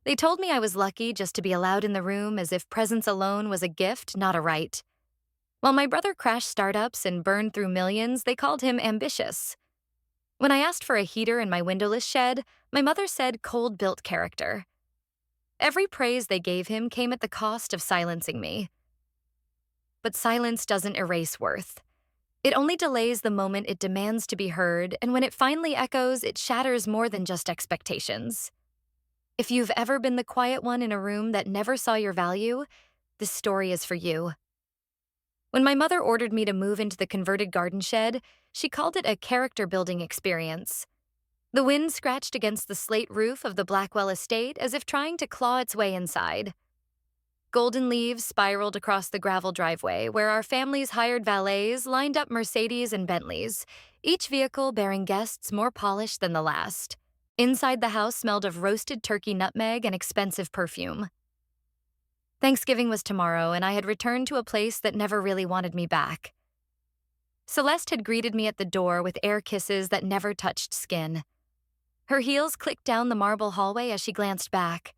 They told me I was lucky just to be allowed in the room as if presence alone was a gift, not a right. While my brother crashed startups and burned through millions, they called him ambitious. When I asked for a heater in my windowless shed, my mother said cold-built character. Every praise they gave him came at the cost of silencing me. But silence doesn't erase worth. It only delays the moment it demands to be heard, and when it finally echoes, it shatters more than just expectations. If you've ever been the quiet one in a room that never saw your value, this story is for you. When my mother ordered me to move into the converted garden shed, she called it a character-building experience. The wind scratched against the slate roof of the Blackwell estate as if trying to claw its way inside. Golden leaves spiraled across the gravel driveway where our family's hired valets lined up Mercedes and Bentleys, each vehicle bearing guests more polished than the last. Inside the house smelled of roasted turkey nutmeg and expensive perfume. Thanksgiving was tomorrow, and I had returned to a place that never really wanted me back. Celeste had greeted me at the door with air kisses that never touched skin. Her heels clicked down the marble hallway as she glanced back.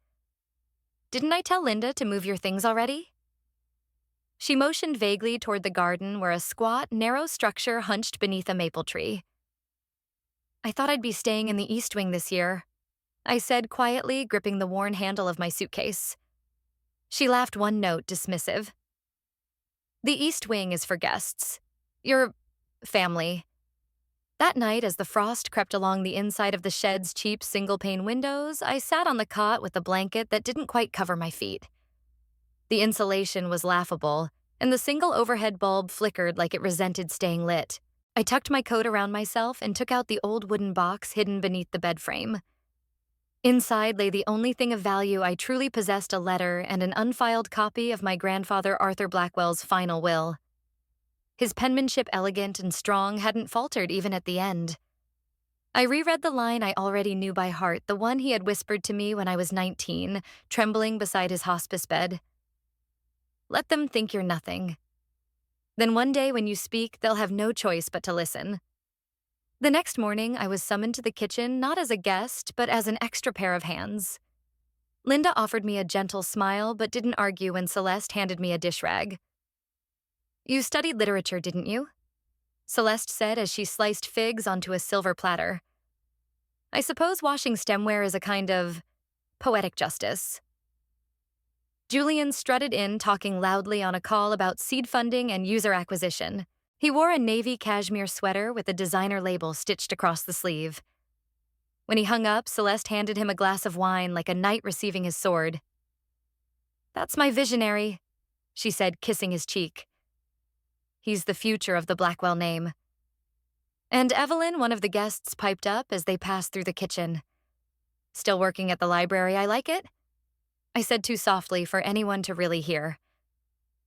"Didn't I tell Linda to move your things already?" She motioned vaguely toward the garden where a squat, narrow structure hunched beneath a maple tree. "I thought I'd be staying in the East Wing this year," I said quietly, gripping the worn handle of my suitcase. She laughed one note, dismissive. "The East Wing is for guests. Your family." That night, as the frost crept along the inside of the shed's cheap single-pane windows, I sat on the cot with a blanket that didn't quite cover my feet. The insulation was laughable, and the single overhead bulb flickered like it resented staying lit. I tucked my coat around myself and took out the old wooden box hidden beneath the bed frame. Inside lay the only thing of value I truly possessed: a letter and an unfiled copy of my grandfather Arthur Blackwell's final will. His penmanship, elegant and strong, hadn't faltered even at the end. I reread the line I already knew by heart, the one he had whispered to me when I was 19, trembling beside his hospice bed. "Let them think you're nothing. Then one day when you speak, they'll have no choice but to listen." The next morning, I was summoned to the kitchen not as a guest, but as an extra pair of hands. Linda offered me a gentle smile, but didn't argue when Celeste handed me a dish rag. "You studied literature, didn't you?" Celeste said as she sliced figs onto a silver platter. "I suppose washing stemware is a kind of poetic justice." Julian strutted in, talking loudly on a call about seed funding and user acquisition. He wore a navy cashmere sweater with a designer label stitched across the sleeve. When he hung up, Celeste handed him a glass of wine like a knight receiving his sword. "That's my visionary," she said, kissing his cheek. "He's the future of the Blackwell name." And Evelyn, one of the guests, piped up as they passed through the kitchen. "Still working at the library, I like it?" I said too softly for anyone to really hear.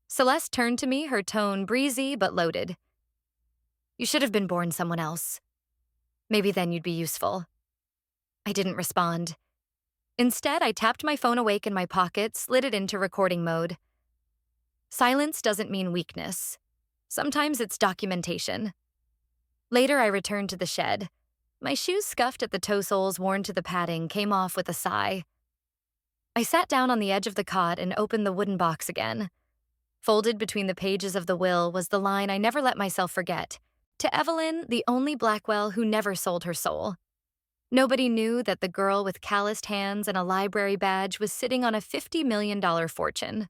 Celeste turned to me, her tone breezy but loaded. "You should have been born someone else. Maybe then you'd be useful." I didn't respond. Instead, I tapped my phone awake in my pocket, slid it into recording mode. Silence doesn't mean weakness. Sometimes it's documentation. Later, I returned to the shed. My shoes, scuffed at the toe soles worn to the padding, came off with a sigh. I sat down on the edge of the cot and opened the wooden box again. Folded between the pages of the will was the line I never let myself forget. To Evelyn, the only Blackwell who never sold her soul. Nobody knew that the girl with calloused hands and a library badge was sitting on a $50 million fortune.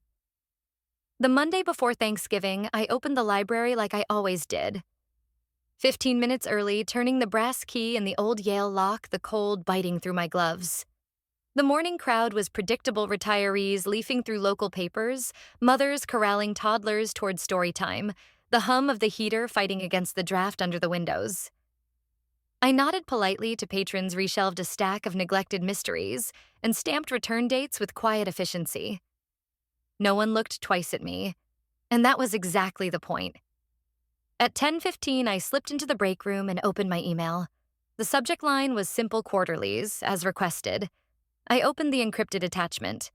The Monday before Thanksgiving, I opened the library like I always did. 15 minutes early, turning the brass key in the old Yale lock, the cold biting through my gloves. The morning crowd was predictable retirees leafing through local papers, mothers corralling toddlers toward story time, the hum of the heater fighting against the draft under the windows. I nodded politely to patrons, reshelved a stack of neglected mysteries, and stamped return dates with quiet efficiency. No one looked twice at me, and that was exactly the point. At 10:15, I slipped into the break room and opened my email. The subject line was simple quarterlies, as requested. I opened the encrypted attachment.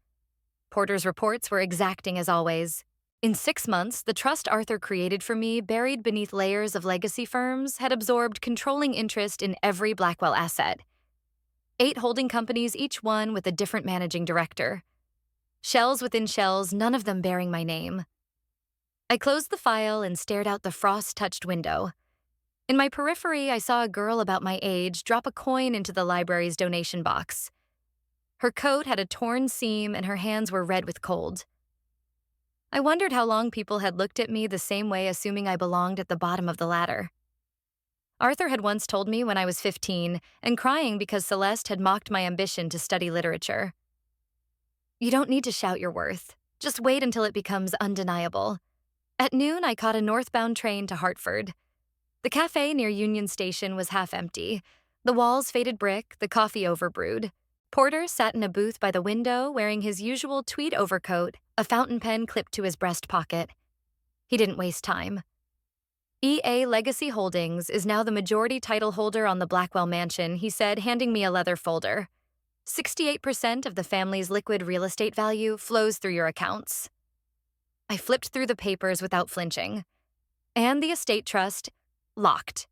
Porter's reports were exacting as always. In 6 months, the trust Arthur created for me, buried beneath layers of legacy firms, had absorbed controlling interest in every Blackwell asset. 8 holding companies, each one with a different managing director. Shells within shells, none of them bearing my name. I closed the file and stared out the frost-touched window. In my periphery, I saw a girl about my age drop a coin into the library's donation box. Her coat had a torn seam and her hands were red with cold. I wondered how long people had looked at me the same way, assuming I belonged at the bottom of the ladder. Arthur had once told me when I was 15, and crying because Celeste had mocked my ambition to study literature. You don't need to shout your worth. Just wait until it becomes undeniable. At noon, I caught a northbound train to Hartford. The cafe near Union Station was half empty. The walls faded brick, the coffee overbrewed. Porter sat in a booth by the window wearing his usual tweed overcoat, a fountain pen clipped to his breast pocket. He didn't waste time. EA Legacy Holdings is now the majority title holder on the Blackwell Mansion, he said, handing me a leather folder. 68% of the family's liquid real estate value flows through your accounts. I flipped through the papers without flinching. And the estate trust, locked.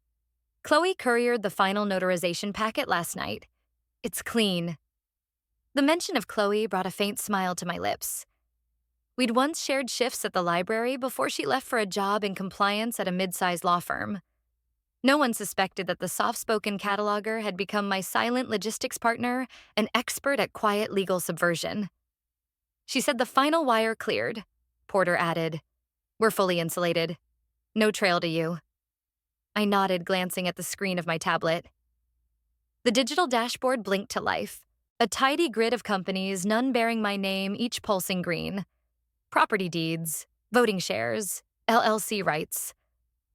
Chloe couriered the final notarization packet last night. It's clean. The mention of Chloe brought a faint smile to my lips. We'd once shared shifts at the library before she left for a job in compliance at a mid-sized law firm. No one suspected that the soft-spoken cataloger had become my silent logistics partner, an expert at quiet legal subversion. She said the final wire cleared. Porter added, "We're fully insulated. No trail to you." I nodded, glancing at the screen of my tablet. The digital dashboard blinked to life. A tidy grid of companies, none bearing my name, each pulsing green. Property deeds, voting shares, LLC rights.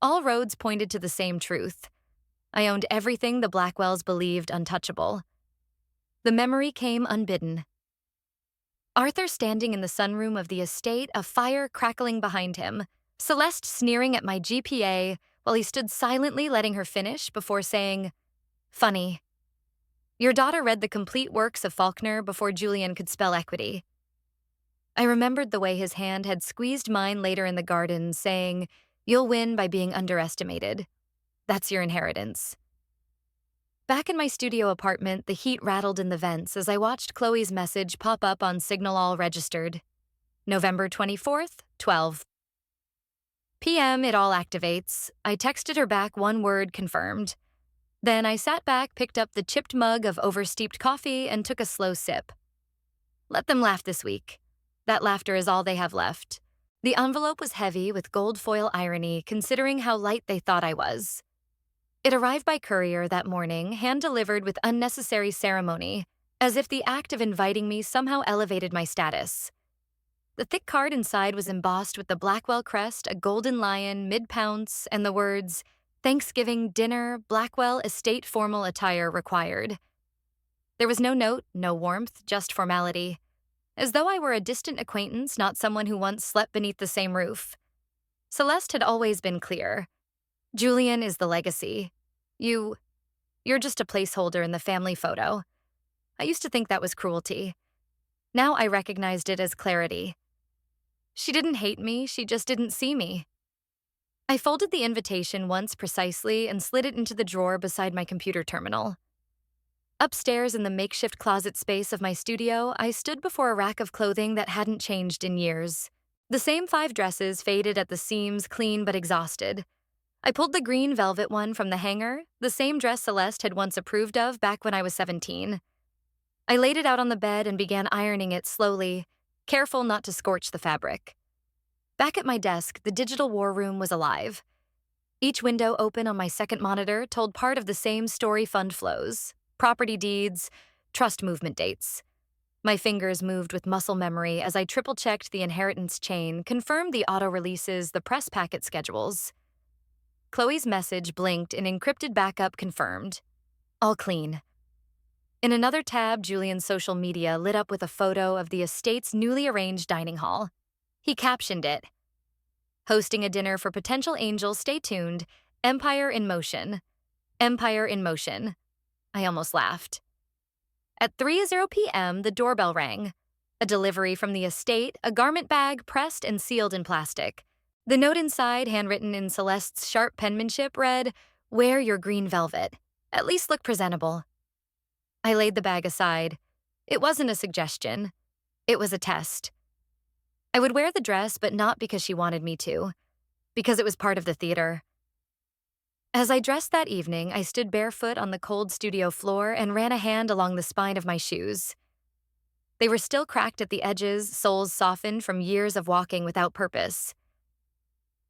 All roads pointed to the same truth. I owned everything the Blackwells believed untouchable. The memory came unbidden. Arthur standing in the sunroom of the estate, a fire crackling behind him, Celeste sneering at my GPA while he stood silently letting her finish before saying, "Funny. Your daughter read the complete works of Faulkner before Julian could spell equity." I remembered the way his hand had squeezed mine later in the garden, saying, "You'll win by being underestimated. That's your inheritance." Back in my studio apartment, the heat rattled in the vents as I watched Chloe's message pop up on Signal All registered. November 24th, 12 p.m. It all activates. I texted her back one word, confirmed. Then I sat back, picked up the chipped mug of oversteeped coffee, and took a slow sip. Let them laugh this week. That laughter is all they have left. The envelope was heavy with gold foil irony, considering how light they thought I was. It arrived by courier that morning, hand-delivered with unnecessary ceremony, as if the act of inviting me somehow elevated my status. The thick card inside was embossed with the Blackwell crest, a golden lion, mid-pounce, and the words, "Thanksgiving dinner, Blackwell estate formal attire required." There was no note, no warmth, just formality. As though I were a distant acquaintance, not someone who once slept beneath the same roof. Celeste had always been clear. Julian is the legacy. You're just a placeholder in the family photo. I used to think that was cruelty. Now I recognized it as clarity. She didn't hate me, she just didn't see me. I folded the invitation once precisely and slid it into the drawer beside my computer terminal. Upstairs in the makeshift closet space of my studio, I stood before a rack of clothing that hadn't changed in years. The same 5 dresses, faded at the seams, clean but exhausted. I pulled the green velvet one from the hanger, the same dress Celeste had once approved of back when I was 17. I laid it out on the bed and began ironing it slowly, careful not to scorch the fabric. Back at my desk, the digital war room was alive. Each window open on my second monitor told part of the same story fund flows, property deeds, trust movement dates. My fingers moved with muscle memory as I triple-checked the inheritance chain, confirmed the auto-releases, the press packet schedules. Chloe's message blinked and encrypted backup confirmed. All clean. In another tab, Julian's social media lit up with a photo of the estate's newly arranged dining hall. He captioned it, "Hosting a dinner for potential angels, stay tuned. Empire in motion. Empire in motion." I almost laughed. At 3:00 p.m., the doorbell rang. A delivery from the estate, a garment bag pressed and sealed in plastic. The note inside, handwritten in Celeste's sharp penmanship, read, "Wear your green velvet. At least look presentable." I laid the bag aside. It wasn't a suggestion. It was a test. I would wear the dress, but not because she wanted me to, because it was part of the theater. As I dressed that evening, I stood barefoot on the cold studio floor and ran a hand along the spine of my shoes. They were still cracked at the edges, soles softened from years of walking without purpose.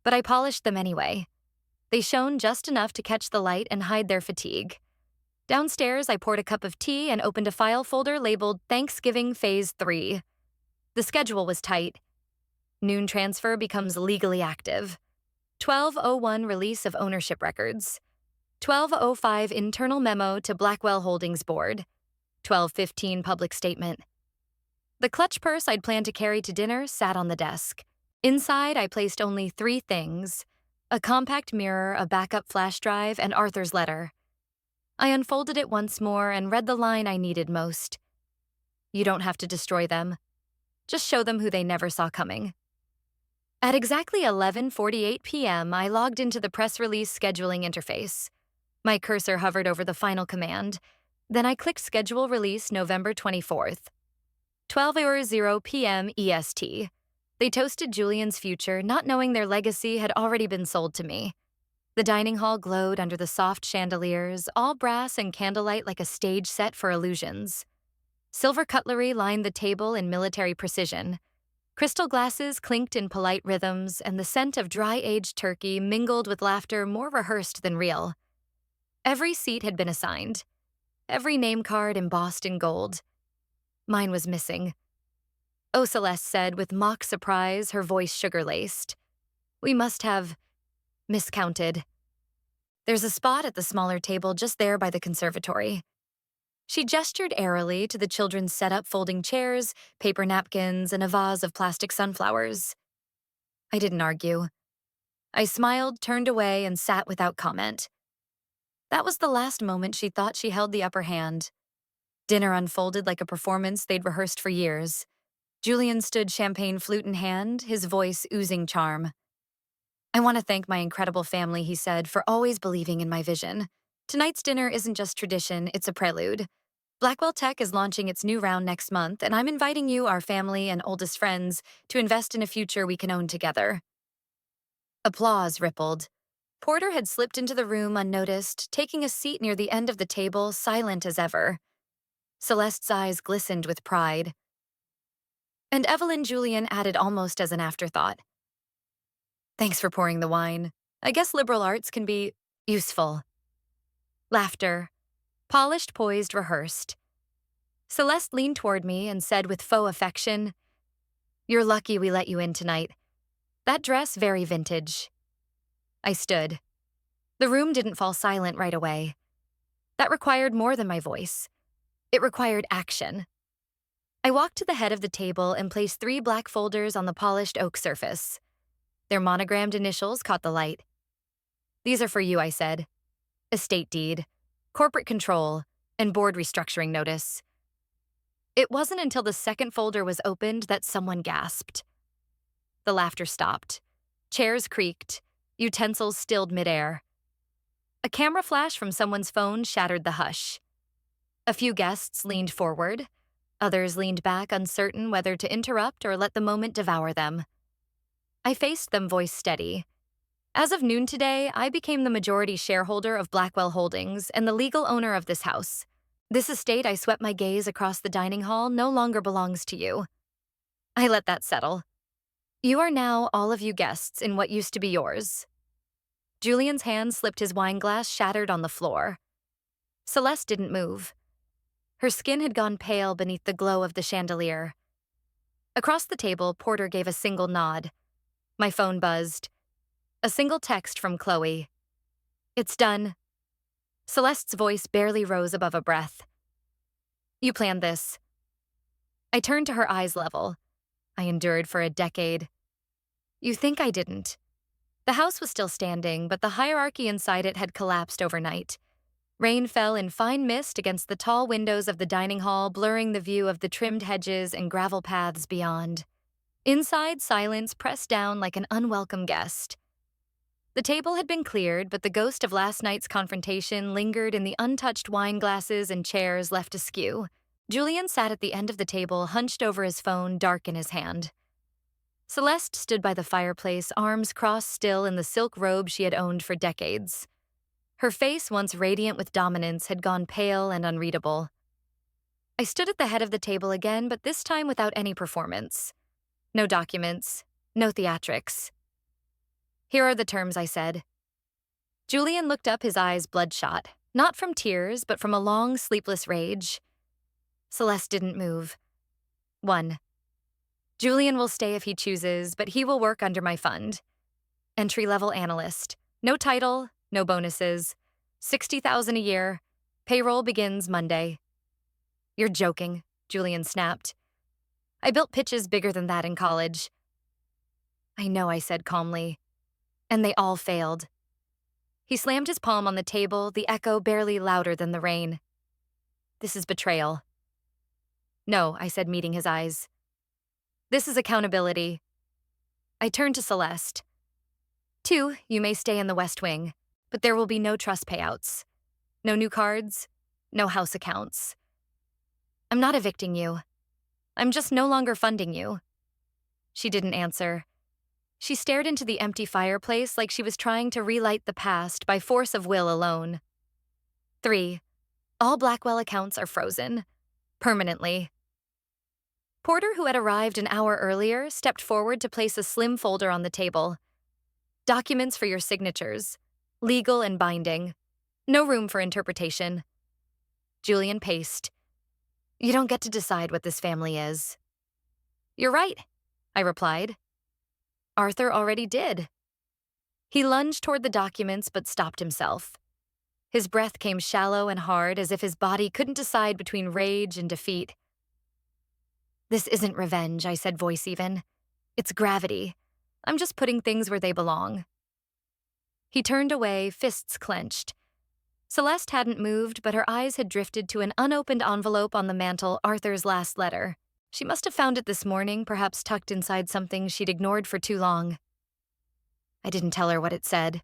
But I polished them anyway. They shone just enough to catch the light and hide their fatigue. Downstairs, I poured a cup of tea and opened a file folder labeled Thanksgiving Phase 3. The schedule was tight. Noon transfer becomes legally active. 12:01 release of ownership records. 12:05 internal memo to Blackwell Holdings Board. 12:15 public statement. The clutch purse I'd planned to carry to dinner sat on the desk. Inside, I placed only 3 things: a compact mirror, a backup flash drive, and Arthur's letter. I unfolded it once more and read the line I needed most. You don't have to destroy them. Just show them who they never saw coming. At exactly 11:48 p.m., I logged into the press release scheduling interface. My cursor hovered over the final command. Then I clicked Schedule Release November 24th. 12:00 p.m. EST. They toasted Julian's future, not knowing their legacy had already been sold to me. The dining hall glowed under the soft chandeliers, all brass and candlelight like a stage set for illusions. Silver cutlery lined the table in military precision. Crystal glasses clinked in polite rhythms, and the scent of dry-aged turkey mingled with laughter more rehearsed than real. Every seat had been assigned. Every name card embossed in gold. Mine was missing. Oh, Celeste said with mock surprise, her voice sugar-laced. We must have miscounted. There's a spot at the smaller table just there by the conservatory. She gestured airily to the children's set-up folding chairs, paper napkins, and a vase of plastic sunflowers. I didn't argue. I smiled, turned away, and sat without comment. That was the last moment she thought she held the upper hand. Dinner unfolded like a performance they'd rehearsed for years. Julian stood champagne flute in hand, his voice oozing charm. I want to thank my incredible family, he said, for always believing in my vision. Tonight's dinner isn't just tradition, it's a prelude. Blackwell Tech is launching its new round next month, and I'm inviting you, our family and oldest friends, to invest in a future we can own together. Applause rippled. Porter had slipped into the room unnoticed, taking a seat near the end of the table, silent as ever. Celeste's eyes glistened with pride. And Evelyn Julian added almost as an afterthought. Thanks for pouring the wine. I guess liberal arts can be useful. Laughter. Polished, poised, rehearsed. Celeste leaned toward me and said with faux affection, You're lucky we let you in tonight. That dress very vintage. I stood. The room didn't fall silent right away. That required more than my voice. It required action. I walked to the head of the table and placed 3 black folders on the polished oak surface. Their monogrammed initials caught the light. These are for you, I said. Estate deed, corporate control, and board restructuring notice. It wasn't until the second folder was opened that someone gasped. The laughter stopped. Chairs creaked. Utensils stilled midair. A camera flash from someone's phone shattered the hush. A few guests leaned forward. Others leaned back, uncertain whether to interrupt or let the moment devour them. I faced them, voice steady. As of noon today, I became the majority shareholder of Blackwell Holdings and the legal owner of this house. This estate, I swept my gaze across the dining hall, no longer belongs to you. I let that settle. You are now, all of you guests, in what used to be yours. Julian's hand slipped his wine glass, shattered on the floor. Celeste didn't move. Her skin had gone pale beneath the glow of the chandelier. Across the table, Porter gave a single nod. My phone buzzed. A single text from Chloe. It's done. Celeste's voice barely rose above a breath. You planned this. I turned to her eyes level. I endured for a decade. You think I didn't. The house was still standing, but the hierarchy inside it had collapsed overnight. Rain fell in fine mist against the tall windows of the dining hall, blurring the view of the trimmed hedges and gravel paths beyond. Inside, silence pressed down like an unwelcome guest. The table had been cleared, but the ghost of last night's confrontation lingered in the untouched wine glasses and chairs left askew. Julian sat at the end of the table, hunched over his phone, dark in his hand. Celeste stood by the fireplace, arms crossed still in the silk robe she had owned for decades. Her face, once radiant with dominance, had gone pale and unreadable. I stood at the head of the table again, but this time without any performance. No documents, no theatrics. Here are the terms, I said. Julian looked up, his eyes bloodshot, not from tears, but from a long, sleepless rage. Celeste didn't move. 1. Julian will stay if he chooses, but he will work under my fund. Entry-level analyst. No title, no bonuses. $60,000 a year. Payroll begins Monday. You're joking, Julian snapped. I built pitches bigger than that in college. I know, I said calmly. And they all failed. He slammed his palm on the table, the echo barely louder than the rain. This is betrayal. No, I said, meeting his eyes. This is accountability. I turned to Celeste. 2, you may stay in the West Wing, but there will be no trust payouts. No new cards, no house accounts. I'm not evicting you. I'm just no longer funding you. She didn't answer. She stared into the empty fireplace like she was trying to relight the past by force of will alone. 3, all Blackwell accounts are frozen. Permanently. Porter, who had arrived an hour earlier, stepped forward to place a slim folder on the table. Documents for your signatures. Legal and binding. No room for interpretation. Julian paced. You don't get to decide what this family is. You're right, I replied. Arthur already did. He lunged toward the documents but stopped himself. His breath came shallow and hard, as if his body couldn't decide between rage and defeat. This isn't revenge, I said, voice even. It's gravity. I'm just putting things where they belong. He turned away, fists clenched. Celeste hadn't moved, but her eyes had drifted to an unopened envelope on the mantel, Arthur's last letter. She must have found it this morning, perhaps tucked inside something she'd ignored for too long. I didn't tell her what it said.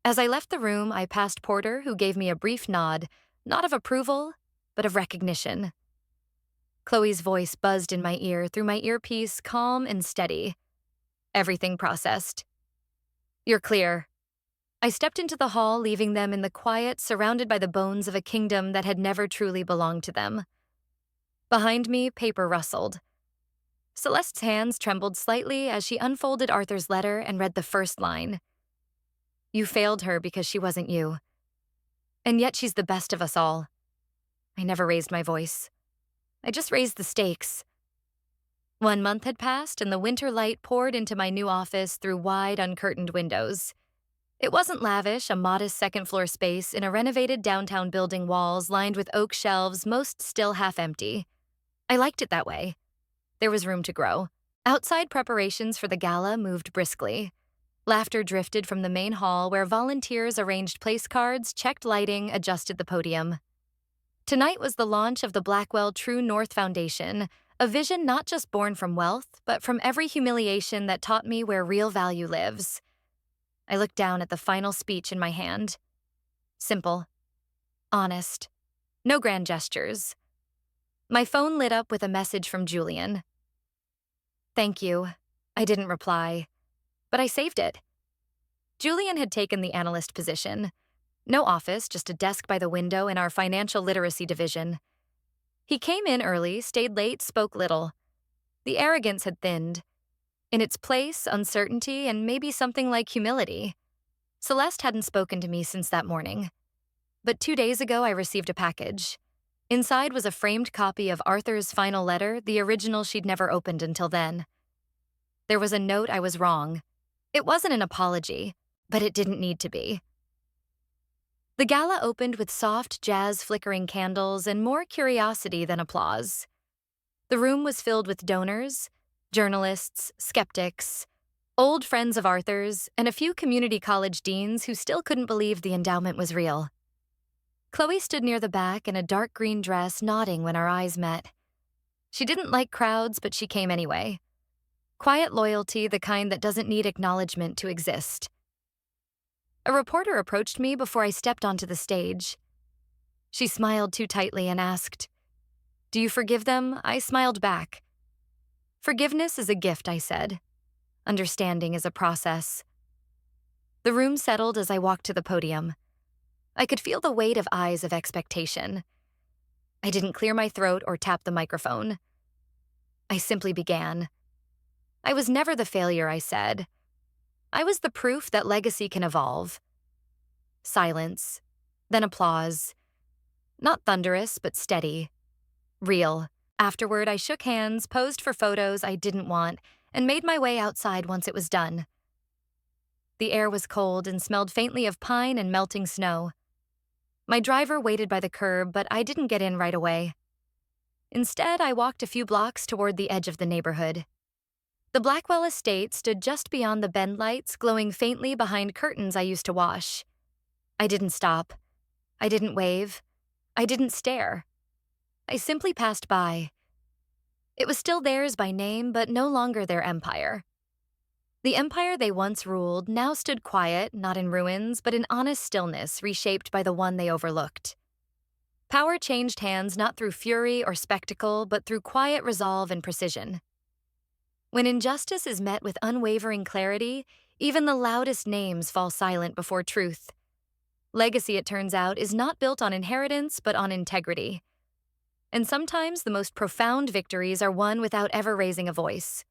As I left the room, I passed Porter, who gave me a brief nod, not of approval, but of recognition. Chloe's voice buzzed in my ear through my earpiece, calm and steady. Everything processed. You're clear. I stepped into the hall, leaving them in the quiet, surrounded by the bones of a kingdom that had never truly belonged to them. Behind me, paper rustled. Celeste's hands trembled slightly as she unfolded Arthur's letter and read the first line. You failed her because she wasn't you. And yet she's the best of us all. I never raised my voice. I just raised the stakes. 1 month had passed, and the winter light poured into my new office through wide, uncurtained windows. It wasn't lavish, a modest second-floor space in a renovated downtown building, walls lined with oak shelves, most still half empty. I liked it that way. There was room to grow. Outside preparations for the gala moved briskly. Laughter drifted from the main hall where volunteers arranged place cards, checked lighting, adjusted the podium. Tonight was the launch of the Blackwell True North Foundation, a vision not just born from wealth, but from every humiliation that taught me where real value lives. I looked down at the final speech in my hand. Simple. Honest. No grand gestures. My phone lit up with a message from Julian. Thank you. I didn't reply, but I saved it. Julian had taken the analyst position. No office, just a desk by the window in our financial literacy division. He came in early, stayed late, spoke little. The arrogance had thinned. In its place, uncertainty and maybe something like humility. Celeste hadn't spoken to me since that morning. But 2 days ago, I received a package. Inside was a framed copy of Arthur's final letter, the original she'd never opened until then. There was a note I was wrong. It wasn't an apology, but it didn't need to be. The gala opened with soft, jazz-flickering candles and more curiosity than applause. The room was filled with donors, journalists, skeptics, old friends of Arthur's, and a few community college deans who still couldn't believe the endowment was real. Chloe stood near the back in a dark green dress, nodding when our eyes met. She didn't like crowds, but she came anyway. Quiet loyalty, the kind that doesn't need acknowledgement to exist. A reporter approached me before I stepped onto the stage. She smiled too tightly and asked, "Do you forgive them?" I smiled back. "Forgiveness is a gift," I said. "Understanding is a process." The room settled as I walked to the podium. I could feel the weight of eyes of expectation. I didn't clear my throat or tap the microphone. I simply began. I was never the failure, I said. I was the proof that legacy can evolve. Silence, then applause. Not thunderous, but steady. Real. Afterward, I shook hands, posed for photos I didn't want, and made my way outside once it was done. The air was cold and smelled faintly of pine and melting snow. My driver waited by the curb, but I didn't get in right away. Instead, I walked a few blocks toward the edge of the neighborhood. The Blackwell estate stood just beyond the bend lights, glowing faintly behind curtains I used to wash. I didn't stop. I didn't wave. I didn't stare. I simply passed by. It was still theirs by name, but no longer their empire. The empire they once ruled now stood quiet, not in ruins, but in honest stillness reshaped by the one they overlooked. Power changed hands not through fury or spectacle, but through quiet resolve and precision. When injustice is met with unwavering clarity, even the loudest names fall silent before truth. Legacy, it turns out, is not built on inheritance, but on integrity. And sometimes the most profound victories are won without ever raising a voice.